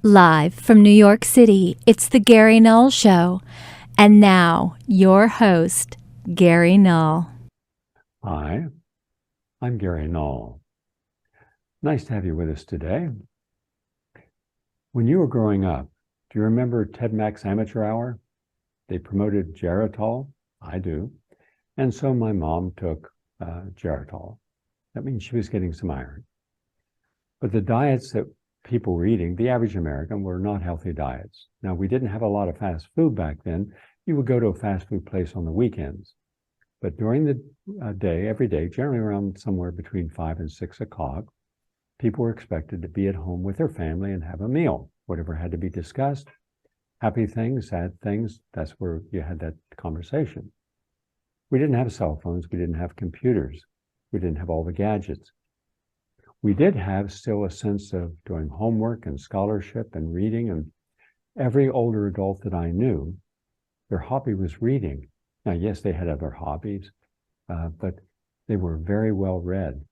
Live from New York City, it's the Gary Null Show. And now, your host, Gary Null. Hi, I'm Gary Null. Nice to have you with us today. When you were growing up, do you remember Ted Mack's Amateur Hour? They promoted Geritol. I do. And so my mom took Geritol. That means she was getting some iron. But the diets that people were eating, the average American, were not healthy diets. Now, we didn't have a lot of fast food back then. You would go to a fast food place on the weekends. But during the day, every day, generally around somewhere between 5 and 6 o'clock, people were expected to be at home with their family and have a meal. Whatever had to be discussed, happy things, sad things, that's where you had that conversation. We didn't have cell phones. We didn't have computers. We didn't have all the gadgets. We did have still a sense of doing homework and scholarship and reading, and every older adult that I knew, their hobby was reading. Now, yes, they had other hobbies, but they were very well read.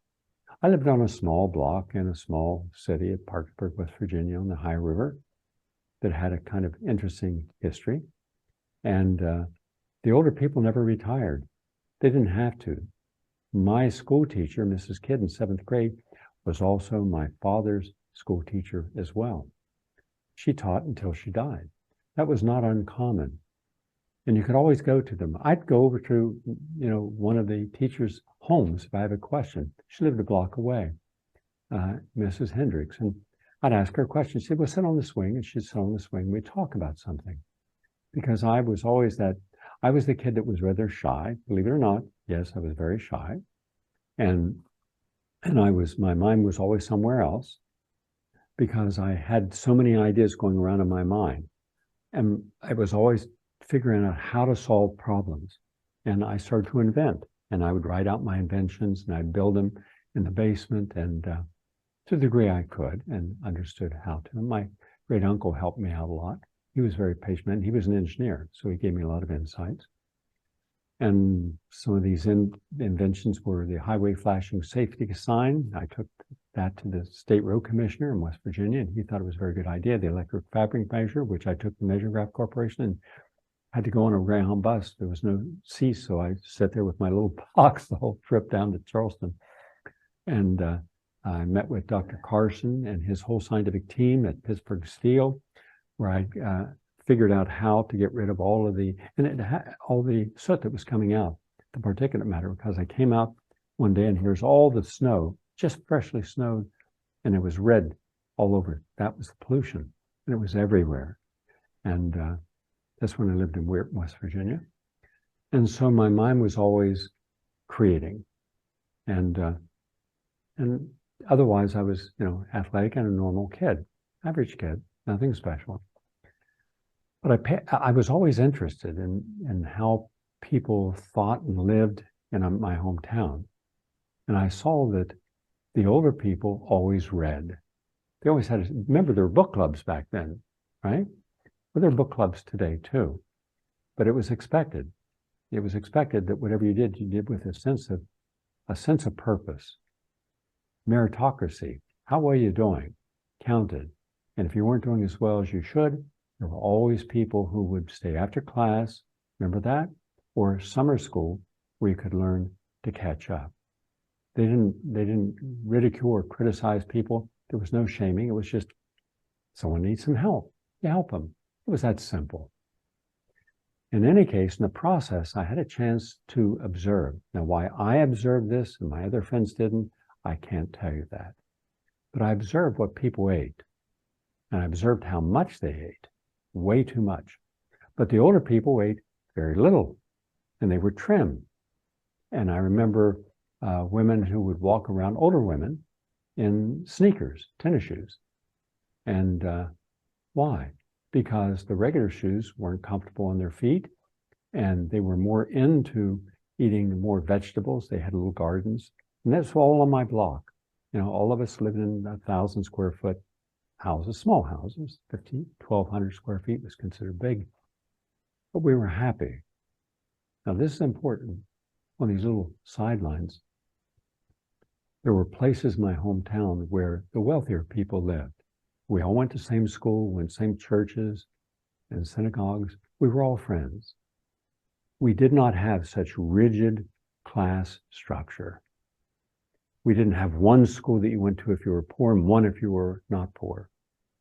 I lived on a small block in a small city at Parkersburg, West Virginia on the High River that had a kind of interesting history. And the older people never retired. They didn't have to. My school teacher, Mrs. Kidd in 7th grade, was also my father's school teacher as well. She taught until she died. That was not uncommon. And you could always go to them. I'd go over to, one of the teachers' homes if I have a question. She lived a block away, Mrs. Hendricks. And I'd ask her a question. She'd say, well, sit on the swing. And she'd sit on the swing. We'd talk about something. Because I was always I was the kid that was rather shy. Believe it or not, yes, I was very shy. And my mind was always somewhere else because I had so many ideas going around in my mind. And I was always figuring out how to solve problems. And I started to invent. And I would write out my inventions and I'd build them in the basement and to the degree I could and understood how to. And my great uncle helped me out a lot. He was very patient. He was an engineer, so he gave me a lot of insights. And some of these inventions were the highway flashing safety sign. I took that to the state road commissioner in West Virginia, and he thought it was a very good idea. The electric fabric measure, which I took to Measurograph Corporation and had to go on a Greyhound bus. There was no seats, so I sat there with my little box the whole trip down to Charleston. And I met with Dr. Carson and his whole scientific team at Pittsburgh Steel, where I figured out how to get rid of all the soot that was coming out, the particulate matter, because I came out one day and here's all the snow, just freshly snowed, and it was red all over. That was the pollution, and it was everywhere. And that's when I lived in Weirton, West Virginia. And so my mind was always creating. And otherwise I was, athletic and a normal kid, average kid, nothing special. But I was always interested in how people thought and lived in my hometown. And I saw that the older people always read. They always remember there were book clubs back then, right? Well, there are book clubs today too. But it was expected. It was expected that whatever you did with a sense of purpose. Meritocracy. How well are you doing? Counted. And if you weren't doing as well as you should, there were always people who would stay after class, remember that? Or summer school, where you could learn to catch up. They didn't ridicule or criticize people. There was no shaming. It was just, someone needs some help. You help them. It was that simple. In any case, in the process, I had a chance to observe. Now, why I observed this and my other friends didn't, I can't tell you that. But I observed what people ate. And I observed how much they ate. Way too much. But the older people ate very little, and they were trim. And I remember women who would walk around, older women, in sneakers, tennis shoes. And why? Because the regular shoes weren't comfortable on their feet, and they were more into eating more vegetables. They had little gardens, and that's all on my block. All of us lived in 1,000 square foot houses, small houses, 1,200 square feet was considered big, but we were happy. Now this is important. On these little sidelines, there were places in my hometown where the wealthier people lived. We all went to the same school, went to same churches and synagogues. We were all friends. We did not have such rigid class structure. We didn't have one school that you went to if you were poor and one if you were not poor.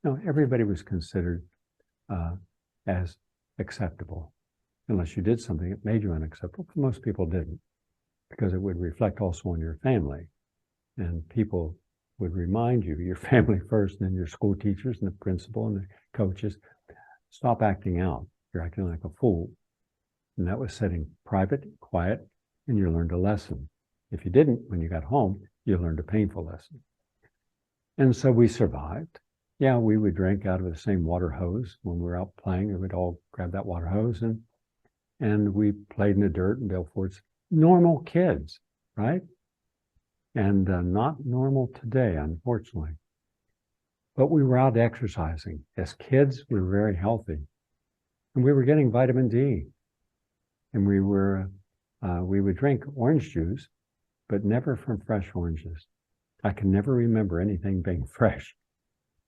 No, everybody was considered as acceptable, unless you did something that made you unacceptable. Most people didn't, because it would reflect also on your family. And people would remind you, your family first, and then your school teachers and the principal and the coaches, stop acting out. You're acting like a fool. And that was setting private, quiet, and you learned a lesson. If you didn't, when you got home, you learned a painful lesson. And so we survived. Yeah, we would drink out of the same water hose. When we were out playing, we would all grab that water hose and we played in the dirt and built forts. Normal kids, right? And not normal today, unfortunately. But we were out exercising. As kids, we were very healthy. And we were getting vitamin D. And we would drink orange juice, but never from fresh oranges. I can never remember anything being fresh.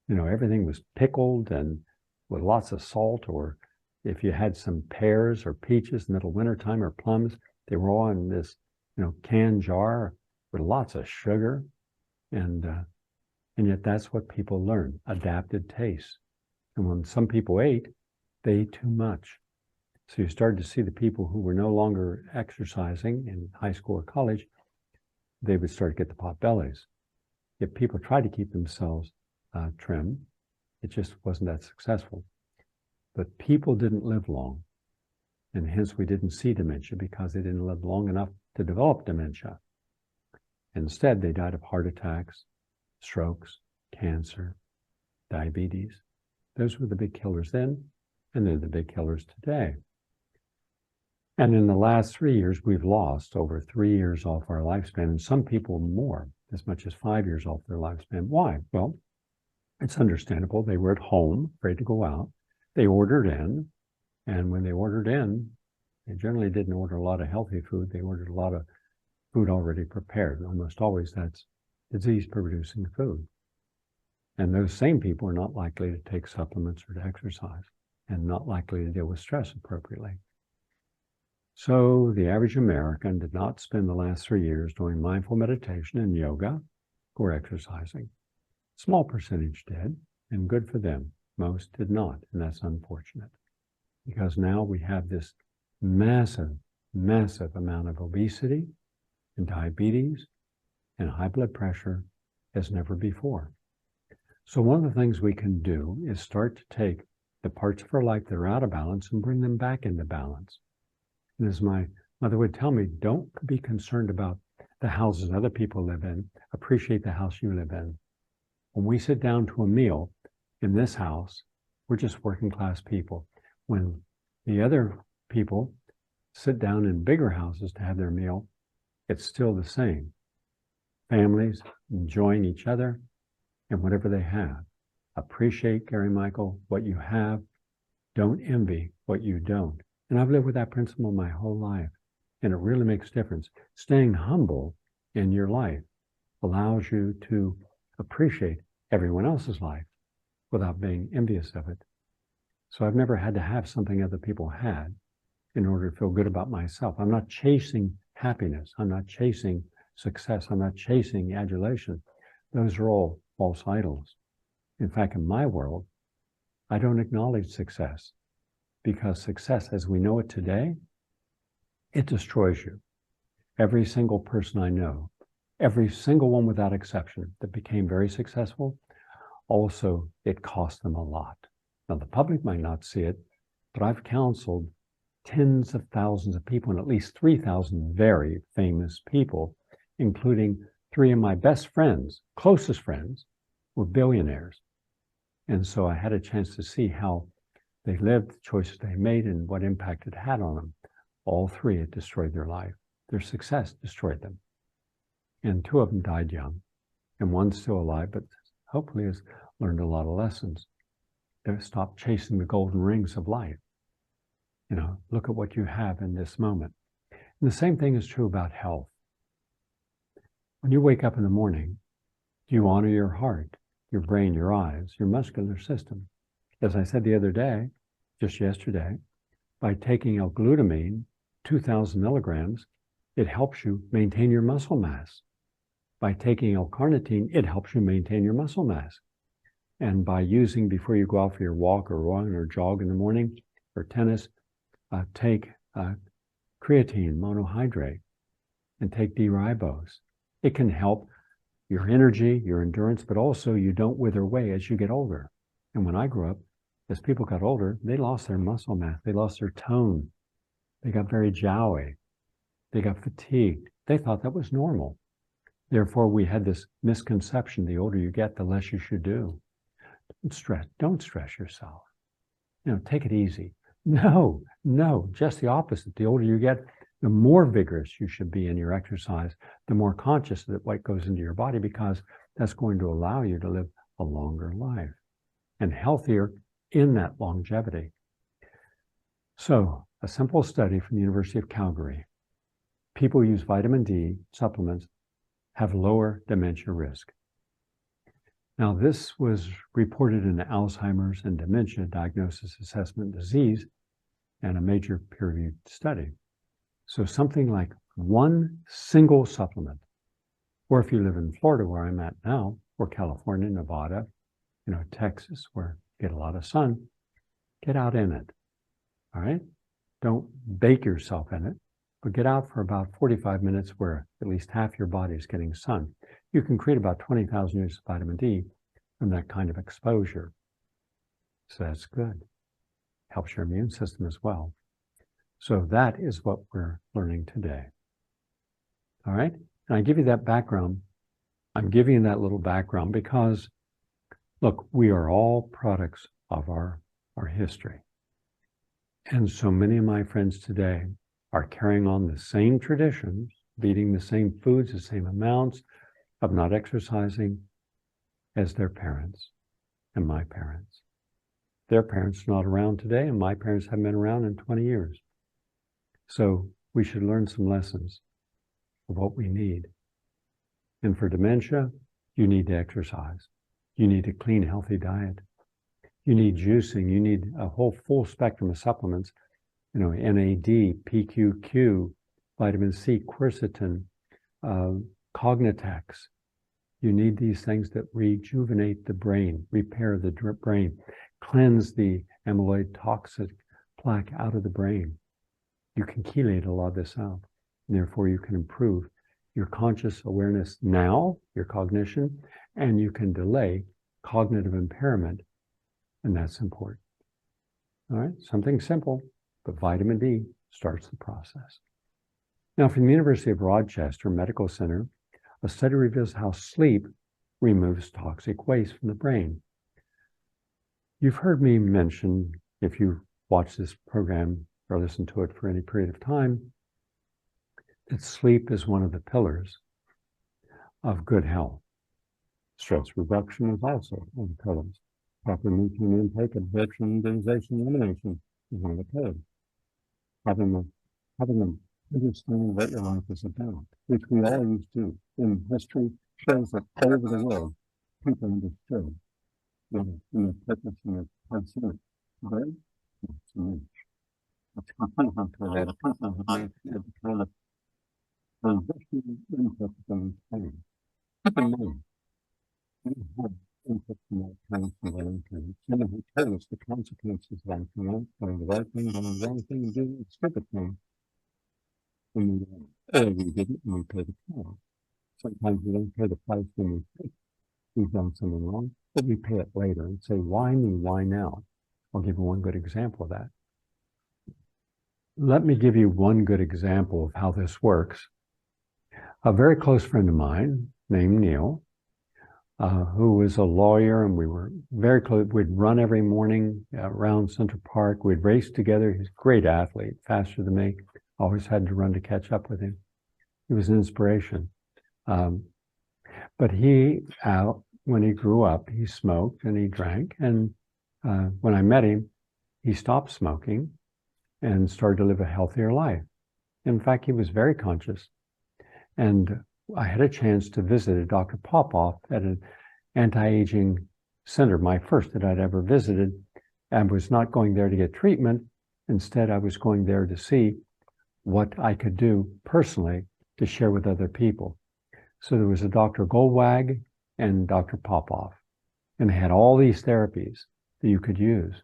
You know, everything was pickled and with lots of salt, or if you had some pears or peaches in the middle of wintertime or plums, they were all in this, can jar with lots of sugar. And yet that's what people learn, adapted taste. And when some people ate, they ate too much. So you started to see the people who were no longer exercising in high school or college, they would start to get the pot bellies. If people tried to keep themselves trim, it just wasn't that successful. But people didn't live long, and hence we didn't see dementia, because they didn't live long enough to develop dementia. Instead, they died of heart attacks, strokes, cancer, diabetes. Those were the big killers then, and they're the big killers today. And in the last 3 years, we've lost over 3 years off our lifespan, and some people more, as much as 5 years off their lifespan. Why? Well, it's understandable. They were at home, afraid to go out. They ordered in, and when they ordered in, they generally didn't order a lot of healthy food. They ordered a lot of food already prepared. Almost always that's disease-producing food. And those same people are not likely to take supplements or to exercise, and not likely to deal with stress appropriately. So the average American did not spend the last 3 years doing mindful meditation and yoga or exercising. Small percentage did, and good for them. Most did not, and that's unfortunate. Because now we have this massive, massive amount of obesity and diabetes and high blood pressure as never before. So one of the things we can do is start to take the parts of our life that are out of balance and bring them back into balance. And as my mother would tell me, don't be concerned about the houses other people live in. Appreciate the house you live in. When we sit down to a meal in this house, we're just working class people. When the other people sit down in bigger houses to have their meal, it's still the same. Families enjoying each other and whatever they have. Appreciate, Gary Michael, what you have. Don't envy what you don't. And I've lived with that principle my whole life, and it really makes a difference. Staying humble in your life allows you to appreciate everyone else's life without being envious of it. So I've never had to have something other people had in order to feel good about myself. I'm not chasing happiness. I'm not chasing success. I'm not chasing adulation. Those are all false idols. In fact, in my world, I don't acknowledge success, because success as we know it today, it destroys you. Every single person I know, every single one without exception that became very successful, also it cost them a lot. Now the public might not see it, but I've counseled tens of thousands of people, and at least 3,000 very famous people, including 3 of my best friends, closest friends, were billionaires. And so I had a chance to see how they lived, the choices they made, and what impact it had on them. All 3, it destroyed their life. Their success destroyed them. And 2 of them died young. And 1's still alive, but hopefully has learned a lot of lessons. They stopped chasing the golden rings of life. Look at what you have in this moment. And the same thing is true about health. When you wake up in the morning, do you honor your heart? your brain, your eyes, your muscular system. As I said the other day, just yesterday, by taking L-glutamine, 2,000 milligrams, it helps you maintain your muscle mass. By taking L-carnitine, it helps you maintain your muscle mass. And by using, before you go out for your walk or run or jog in the morning or tennis, take creatine monohydrate and take D-ribose. It can help your energy, your endurance, but also you don't wither away as you get older. And when I grew up, as people got older, they lost their muscle mass, they lost their tone, they got very jowly, they got fatigued. They thought that was normal. Therefore, we had this misconception, the older you get, the less you should do. Don't stress yourself. Take it easy. No, just the opposite. The older you get, the more vigorous you should be in your exercise, the more conscious that what goes into your body, because that's going to allow you to live a longer life and healthier in that longevity. So, a simple study from the University of Calgary. People who use vitamin D supplements have lower dementia risk. Now, this was reported in Alzheimer's and Dementia Diagnosis Assessment Disease and a major peer-reviewed study. So something like one single supplement, or if you live in Florida, where I'm at now, or California, Nevada, Texas, where you get a lot of sun, get out in it, all right? Don't bake yourself in it, but get out for about 45 minutes where at least half your body is getting sun. You can create about 20,000 units of vitamin D from that kind of exposure. So that's good. Helps your immune system as well. So that is what we're learning today. All right? And I give you that background. I'm giving you that little background because, look, we are all products of our history. And so many of my friends today are carrying on the same traditions, eating the same foods, the same amounts, of not exercising as their parents and my parents. Their parents are not around today, and my parents haven't been around in 20 years. So we should learn some lessons of what we need. And for dementia, you need to exercise. You need a clean, healthy diet. You need juicing. You need a whole full spectrum of supplements, NAD, PQQ, vitamin C, quercetin, Cognitex. You need these things that rejuvenate the brain, repair the brain, cleanse the amyloid toxic plaque out of the brain. You can chelate a lot of this out, and therefore you can improve your conscious awareness now, your cognition, and you can delay cognitive impairment, and that's important. All right, something simple, but vitamin D starts the process. Now, from the University of Rochester Medical Center, a study reveals how sleep removes toxic waste from the brain. You've heard me mention, if you watch this program or listen to it for any period of time, that sleep is one of the pillars of good health. Stress reduction is also one of the pillars. Proper nutrient intake, absorption, utilization, elimination is one of the pillars. Having an understanding what your life is about, which we always do. In history, shows that all over the world, people understood the purpose and the concept. Right? That's me. That's completely that a person has made the kind of transition input from pain. Keep in mind, we have input from that kind of thing. Someone who tells us the consequences of doing the right thing, doing the wrong thing, doing the stupid thing. We didn't, and we pay the price. Sometimes we don't pay the price when we think we've done something wrong, but we pay it later and say, why me, why now? I'll give you one good example of that. Let me give you one good example of how this works. A very close friend of mine named Neil, who was a lawyer, and we were very close. We'd run every morning around Central Park. We'd race together. He's a great athlete, faster than me. Always had to run to catch up with him. He was an inspiration. But he, when he grew up, he smoked and he drank. And when I met him, he stopped smoking and started to live a healthier life. In fact, he was very conscious. And I had a chance to visit Dr. Popoff at an anti-aging center, my first that I'd ever visited. I was not going there to get treatment. Instead, I was going there to see what I could do personally to share with other people. So there was a Dr. Goldwag and Dr. Popoff, and they had all these therapies that you could use.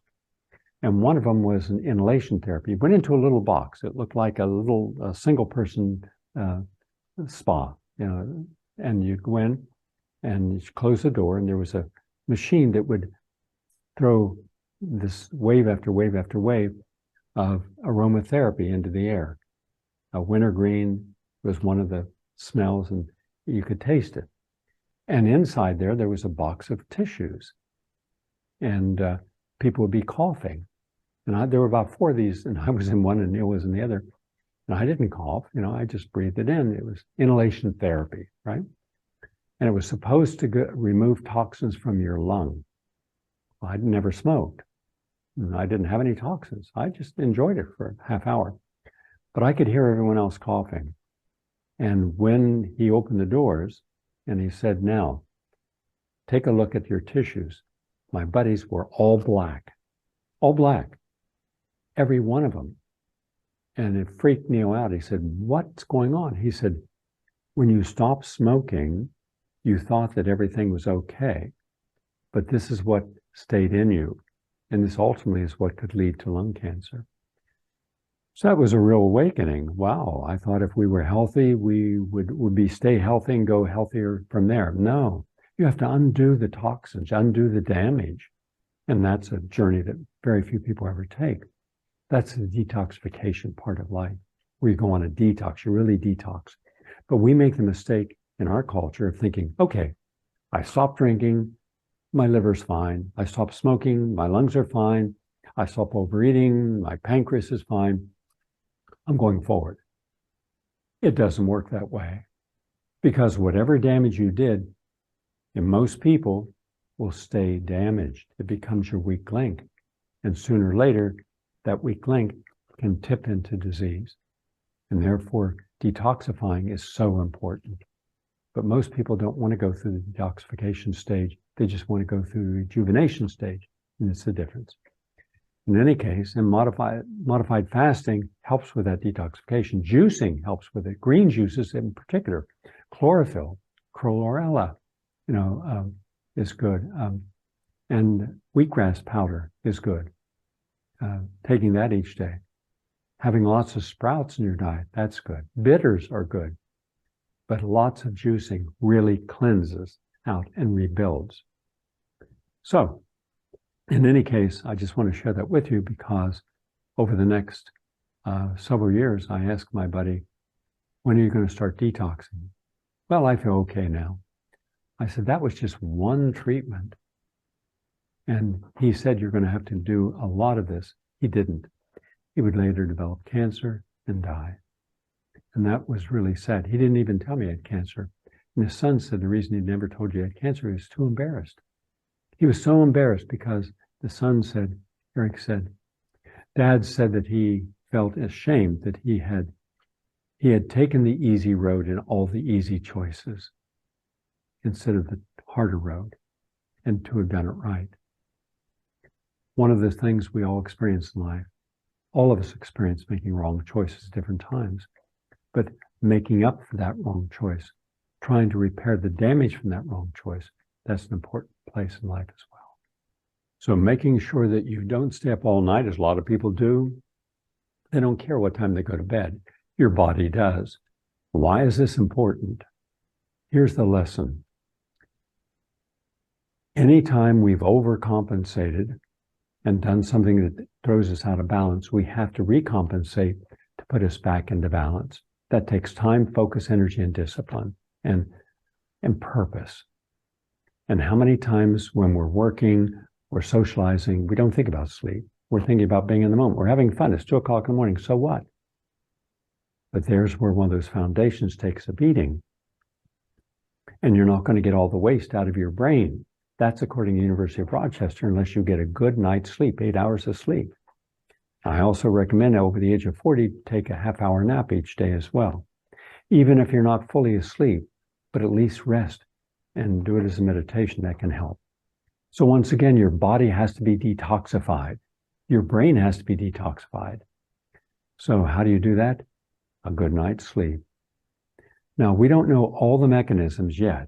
And one of them was an inhalation therapy. You went into a little box. It looked like a little single person spa, and you'd go in and you close the door, and there was a machine that would throw this wave after wave after wave of aromatherapy into the air. Wintergreen was one of the smells, and you could taste it. And inside there was a box of tissues, and people would be coughing. And there were about 4 of these, and I was in one and Neil was in the other. And I didn't cough, I just breathed it in. It was inhalation therapy, right? And it was supposed to remove toxins from your lung. Well, I'd never smoked. And I didn't have any toxins. I just enjoyed it for a half hour. But I could hear everyone else coughing. And when he opened the doors and he said, now, take a look at your tissues. My buddies were all black, every one of them. And it freaked Neil out. He said, what's going on? He said, when you stopped smoking, you thought that everything was okay, but this is what stayed in you. And this ultimately is what could lead to lung cancer. So that was a real awakening. Wow, I thought if we were healthy, we would stay healthy and go healthier from there. No, you have to undo the toxins, undo the damage. And that's a journey that very few people ever take. That's the detoxification part of life, where you go on a detox, you really detox. But we make the mistake in our culture of thinking, okay, I stopped drinking, my liver's fine. I stopped smoking, my lungs are fine. I stopped overeating, my pancreas is fine. I'm going forward. It doesn't work that way, because whatever damage you did, in most people, will stay damaged. It becomes your weak link. And sooner or later, that weak link can tip into disease. And therefore, detoxifying is so important. But most people don't want to go through the detoxification stage. They just want to go through the rejuvenation stage. And it's the difference. In any case, and modified fasting helps with that detoxification. Juicing helps with it. Green juices in particular, chlorophyll, chlorella, is good. And wheatgrass powder is good. Taking that each day. Having lots of sprouts in your diet, that's good. Bitters are good. But lots of juicing really cleanses out and rebuilds. So, in any case, I just want to share that with you because over the next several years, I asked my buddy, when are you going to start detoxing? Well, I feel okay now. I said, that was just one treatment. And he said, you're going to have to do a lot of this. He didn't. He would later develop cancer and die. And that was really sad. He didn't even tell me he had cancer. And his son said the reason he never told you he had cancer, he was too embarrassed. He was so embarrassed because the son said, Eric said, Dad said that he felt ashamed that he had taken the easy road in all the easy choices instead of the harder road, and to have done it right. One of the things we all experience in life, all of us experience making wrong choices at different times, but making up for that wrong choice, trying to repair the damage from that wrong choice, that's an important place in life as well. So making sure that you don't stay up all night, as a lot of people do. They don't care what time they go to bed. Your body does. Why is this important? Here's the lesson. Anytime we've overcompensated and done something that throws us out of balance, we have to recompensate to put us back into balance. That takes time, focus, energy, and discipline, and purpose. And how many times when we're working or socializing, we don't think about sleep. We're thinking about being in the moment. We're having fun. It's 2 o'clock in the morning. So what? But there's where one of those foundations takes a beating. And you're not going to get all the waste out of your brain. That's according to the University of Rochester, unless you get a good night's sleep, 8 hours of sleep. I also recommend over the age of 40, take a half-hour nap each day as well. Even if you're not fully asleep, but at least rest and do it as a meditation that can help. So once again, your body has to be detoxified. Your brain has to be detoxified. So how do you do that? A good night's sleep. Now, we don't know all the mechanisms yet.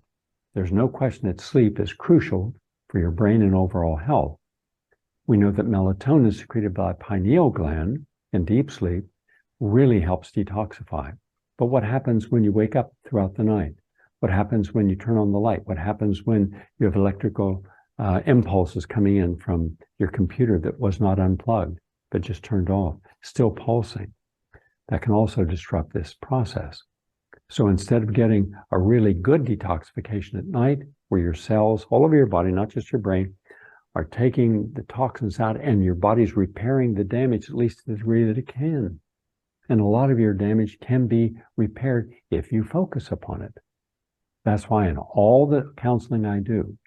There's no question that sleep is crucial for your brain and overall health. We know that melatonin secreted by the pineal gland in deep sleep really helps detoxify. But what happens when you wake up throughout the night? What happens when you turn on the light? What happens when you have electrical impulses coming in from your computer that was not unplugged, but just turned off, still pulsing? That can also disrupt this process. So instead of getting a really good detoxification at night, where your cells all over your body, not just your brain, are taking the toxins out and your body's repairing the damage, at least to the degree that it can. And a lot of your damage can be repaired if you focus upon it. That's why in all the counseling I do,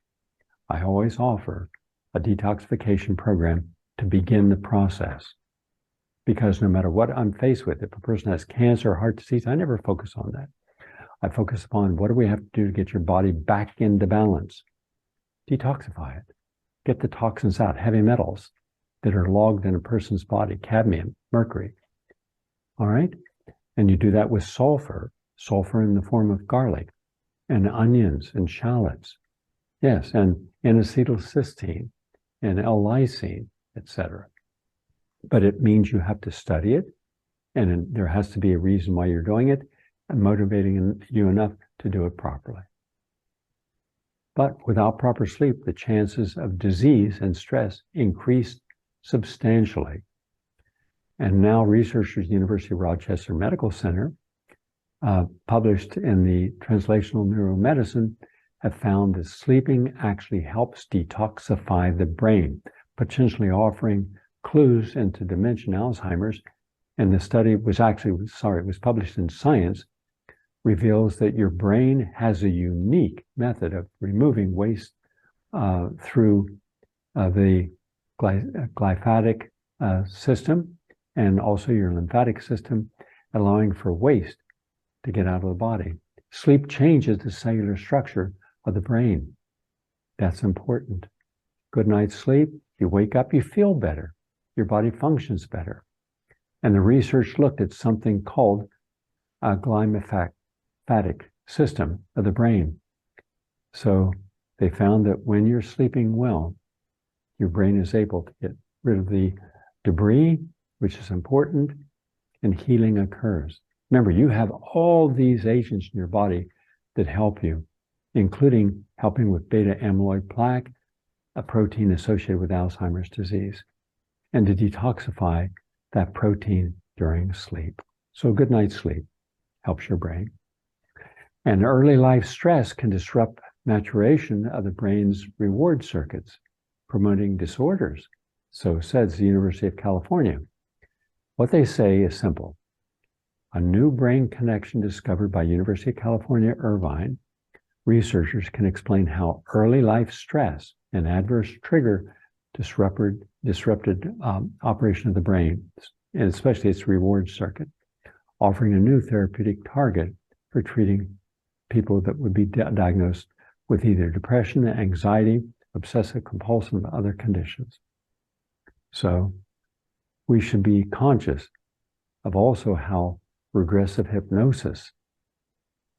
I always offer a detoxification program to begin the process. Because no matter what I'm faced with, if a person has cancer or heart disease, I never focus on that. I focus upon what do we have to do to get your body back into balance. Detoxify it. Get the toxins out, heavy metals that are logged in a person's body, cadmium, mercury. All right? And you do that with sulfur in the form of garlic and onions and shallots. Yes, and N-acetylcysteine and L-lysine, etc. But it means you have to study it, and there has to be a reason why you're doing it, and motivating you enough to do it properly. But without proper sleep, the chances of disease and stress increase substantially. And now researchers at the University of Rochester Medical Center, published in the Translational Neuromedicine, have found that sleeping actually helps detoxify the brain, potentially offering clues into dementia and Alzheimer's. And the study was published in Science, reveals that your brain has a unique method of removing waste through the glyphatic system and also your lymphatic system, allowing for waste to get out of the body. Sleep changes the cellular structure of the brain. That's important. Good night's sleep, you wake up, you feel better. Your body functions better. And the research looked at something called a glymphatic system of the brain. So they found that when you're sleeping well, your brain is able to get rid of the debris, which is important, and healing occurs. Remember, you have all these agents in your body that help you, including helping with beta amyloid plaque, a protein associated with Alzheimer's disease, and to detoxify that protein during sleep. So a good night's sleep helps your brain. And early life stress can disrupt maturation of the brain's reward circuits, promoting disorders. So says the University of California. What they say is simple. A new brain connection discovered by University of California, Irvine, researchers can explain how early life stress and adverse trigger disrupted operation of the brain, and especially its reward circuit, offering a new therapeutic target for treating people that would be diagnosed with either depression, anxiety, obsessive compulsive, and other conditions. So we should be conscious of also how regressive hypnosis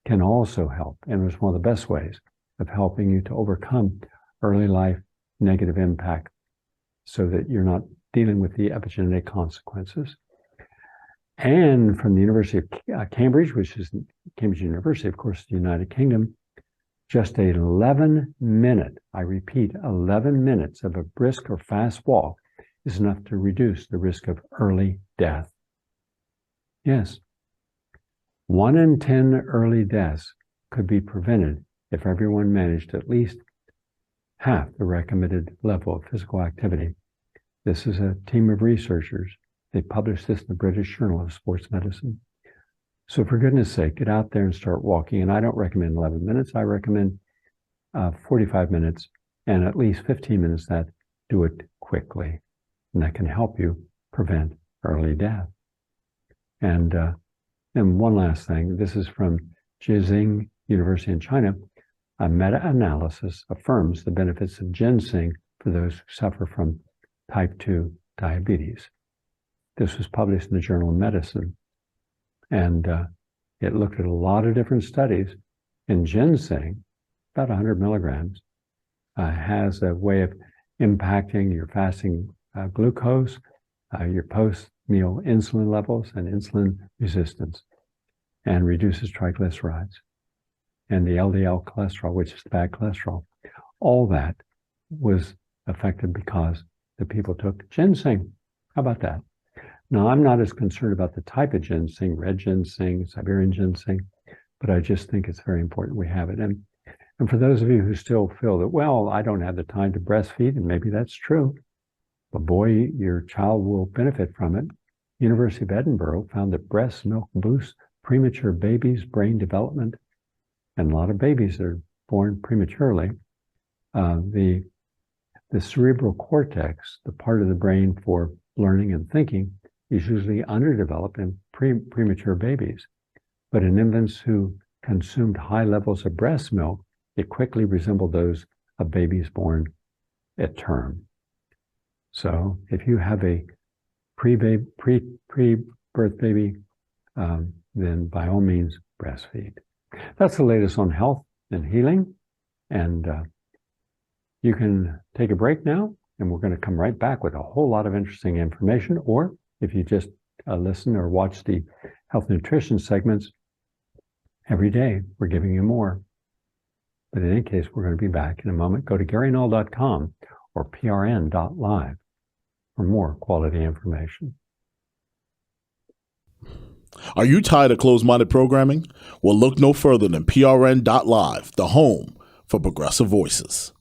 can also help, and it's one of the best ways of helping you to overcome early life negative impact so that you're not dealing with the epigenetic consequences. And from the University of Cambridge, which is Cambridge University, of course, the United Kingdom, just 11 minute, I repeat, 11 minutes of a brisk or fast walk is enough to reduce the risk of early death. Yes. 1 in 10 early deaths could be prevented if everyone managed at least half the recommended level of physical activity. This is a team of researchers. They published this in the British Journal of Sports Medicine. So for goodness sake, get out there and start walking. And I don't recommend 11 minutes. I recommend 45 minutes and at least 15 minutes that do it quickly. And that can help you prevent early death. And one last thing, this is from Jizing University in China. a meta-analysis affirms the benefits of ginseng for those who suffer from type 2 diabetes. This was published in the Journal of Medicine, and it looked at a lot of different studies. And ginseng, about 100 milligrams, has a way of impacting your fasting glucose, your post-meal insulin levels and insulin resistance, and reduces triglycerides and the LDL cholesterol, which is the bad cholesterol. All that was affected because the people took ginseng. How about that? Now, I'm not as concerned about the type of ginseng, red ginseng, Siberian ginseng, but I just think it's very important we have it. And for those of you who still feel that, well, I don't have the time to breastfeed, and maybe that's true, but boy, your child will benefit from it. University of Edinburgh found that breast milk boosts premature babies' brain development, and a lot of babies that are born prematurely. The cerebral cortex, the part of the brain for learning and thinking, is usually underdeveloped in premature babies. But in infants who consumed high levels of breast milk, it quickly resembled those of babies born at term. So if you have a pre-birth baby, then by all means, breastfeed. That's the latest on health and healing. And you can take a break now, and we're going to come right back with a whole lot of interesting information. Or if you just listen or watch the health nutrition segments every day, we're giving you more. But in any case, we're going to be back in a moment. Go to GaryNull.com or PRN.Live for more quality information. Are you tired of closed-minded programming? Well, look no further than PRN.Live, the home for progressive voices.